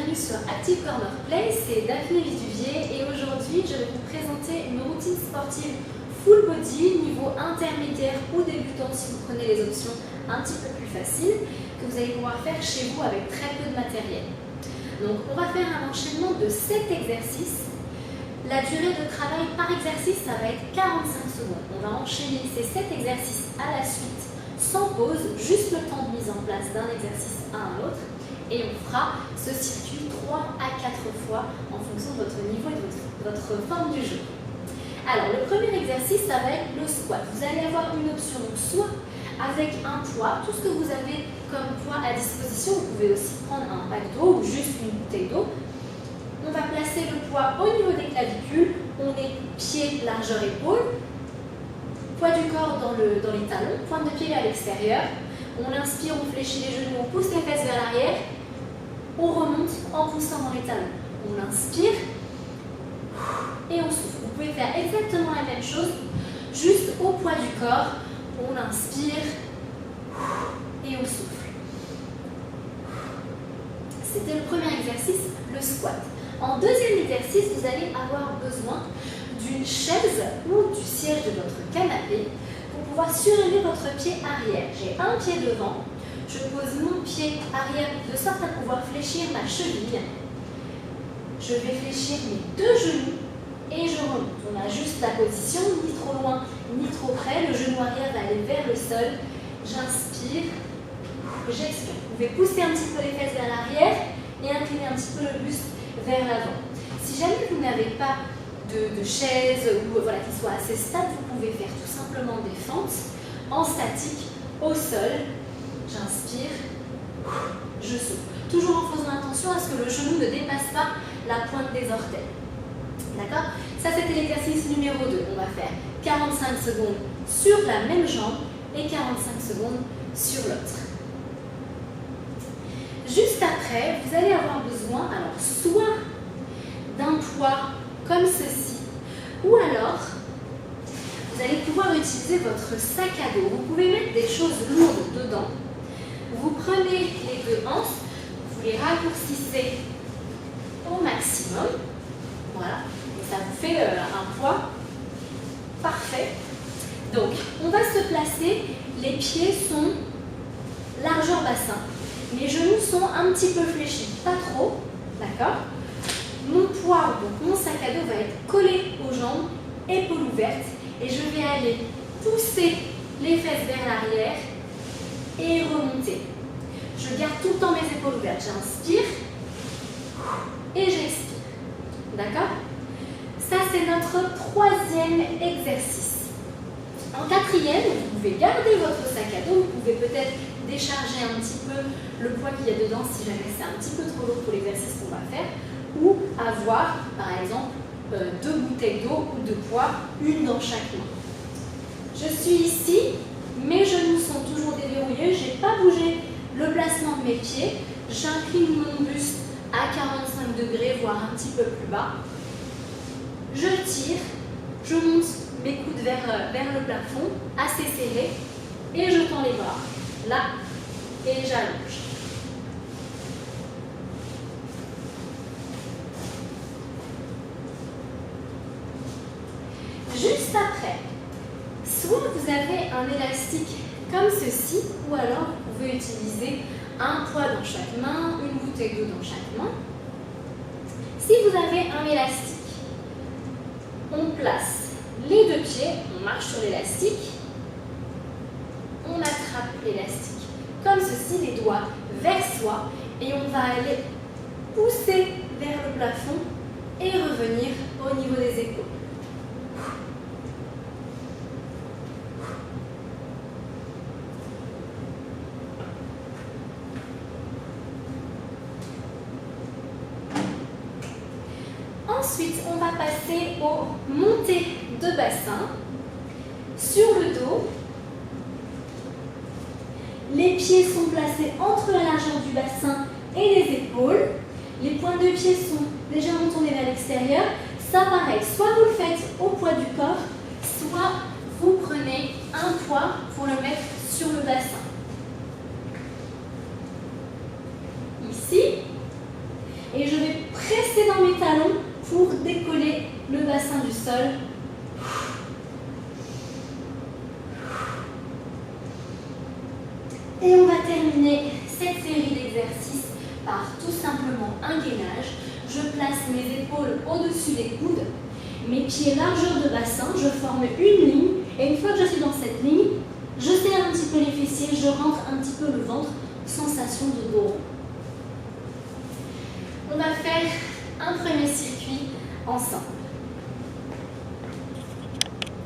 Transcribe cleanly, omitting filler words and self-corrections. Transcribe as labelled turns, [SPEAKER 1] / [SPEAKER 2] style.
[SPEAKER 1] bienvenue sur Active Corner Play, c'est Daphné Viduvier et aujourd'hui je vais vous présenter une routine sportive full body, niveau intermédiaire ou débutant si vous prenez les options un petit peu plus faciles, que vous allez pouvoir faire chez vous avec très peu de matériel. Donc on va faire un enchaînement de 7 exercices. La durée de travail par exercice, ça va être 45 secondes. On va enchaîner ces 7 exercices à la suite, sans pause, juste le temps de mise en place d'un exercice à un autre. Et on fera ce circuit 3 à 4 fois en fonction de votre niveau et de votre forme du jeu. Alors, le premier exercice, ça va être le squat. Vous allez avoir une option, donc soit avec un poids, tout ce que vous avez comme poids à disposition. Vous pouvez aussi prendre un pack d'eau ou juste une bouteille d'eau. On va placer le poids au niveau des clavicules. On est pied, largeur, épaule. Poids du corps dans les talons, pointe de pied à l'extérieur. On inspire, on fléchit les genoux, on pousse les fesses vers l'arrière. On remonte en poussant dans les talons. On inspire et on souffle. Vous pouvez faire exactement la même chose, juste au poids du corps. On inspire et on souffle. C'était le premier exercice, le squat. En deuxième exercice, vous allez avoir besoin d'une chaise ou du siège de votre canapé pour pouvoir surélever votre pied arrière. J'ai un pied devant. Je pose mon pied arrière de sorte à pouvoir fléchir ma cheville. Je vais fléchir mes deux genoux et je remonte. On ajuste la position, ni trop loin, ni trop près. Le genou arrière va aller vers le sol. J'inspire, j'expire. Vous pouvez pousser un petit peu les fesses vers l'arrière et incliner un petit peu le buste vers l'avant. Si jamais vous n'avez pas de chaise ou voilà, qui soit assez stable, vous pouvez faire tout simplement des fentes en statique au sol. J'inspire, je souffle. Toujours en faisant attention à ce que le genou ne dépasse pas la pointe des orteils. D'accord? Ça, c'était l'exercice numéro 2. On va faire 45 secondes sur la même jambe et 45 secondes sur l'autre. Juste après, vous allez avoir besoin, alors, soit d'un poids comme ceci, ou alors, vous allez pouvoir utiliser votre sac à dos. Vous pouvez mettre des choses lourdes dedans. Vous prenez les deux hanches, vous les raccourcissez au maximum. Voilà, et ça vous fait un poids parfait. Donc, on va se placer, les pieds sont largeur bassin. Mes genoux sont un petit peu fléchis, pas trop, d'accord? Mon poids, donc mon sac à dos va être collé aux jambes, épaules ouvertes, et je vais aller pousser les fesses vers l'arrière et remonter. Je garde tout le temps mes épaules ouvertes. J'inspire et j'expire. D'accord? Ça, c'est notre troisième exercice. En quatrième, vous pouvez garder votre sac à dos. Vous pouvez peut-être décharger un petit peu le poids qu'il y a dedans si jamais c'est un petit peu trop lourd pour l'exercice qu'on va faire. Ou avoir, par exemple, 2 bouteilles d'eau ou de poids, une dans chaque main. Je suis ici, mes genoux sont toujours déverrouillés, je n'ai pas bougé le placement de mes pieds, j'incline mon buste à 45 degrés, voire un petit peu plus bas. Je tire, je monte mes coudes vers le plafond, assez serré, et je tends les bras, là, et j'allonge. Juste après, soit vous avez un élastique comme ceci, ou alors vous pouvez utiliser un poids dans chaque main, une bouteille d'eau dans chaque main. Si vous avez un élastique, on place les deux pieds, on marche sur l'élastique, on attrape l'élastique comme ceci, les doigts vers soi, et on va aller pousser vers le plafond et revenir au niveau des épaules. Ensuite, on va passer aux montées de bassin sur le dos. Les pieds sont placés entre la largeur du bassin et les épaules. Les pointes de pied sont légèrement tournées vers l'extérieur. Ça, pareil, soit vous le faites au poids du corps, soit vous prenez un poids pour le mettre sur le bassin. Ici, et bassin du sol. Et on va terminer cette série d'exercices par tout simplement un gainage. Je place mes épaules au-dessus des coudes, mes pieds largeur de bassin, je forme une ligne et une fois que je suis dans cette ligne, je serre un petit peu les fessiers, je rentre un petit peu le ventre, sensation de dos rond. On va faire un premier circuit ensemble.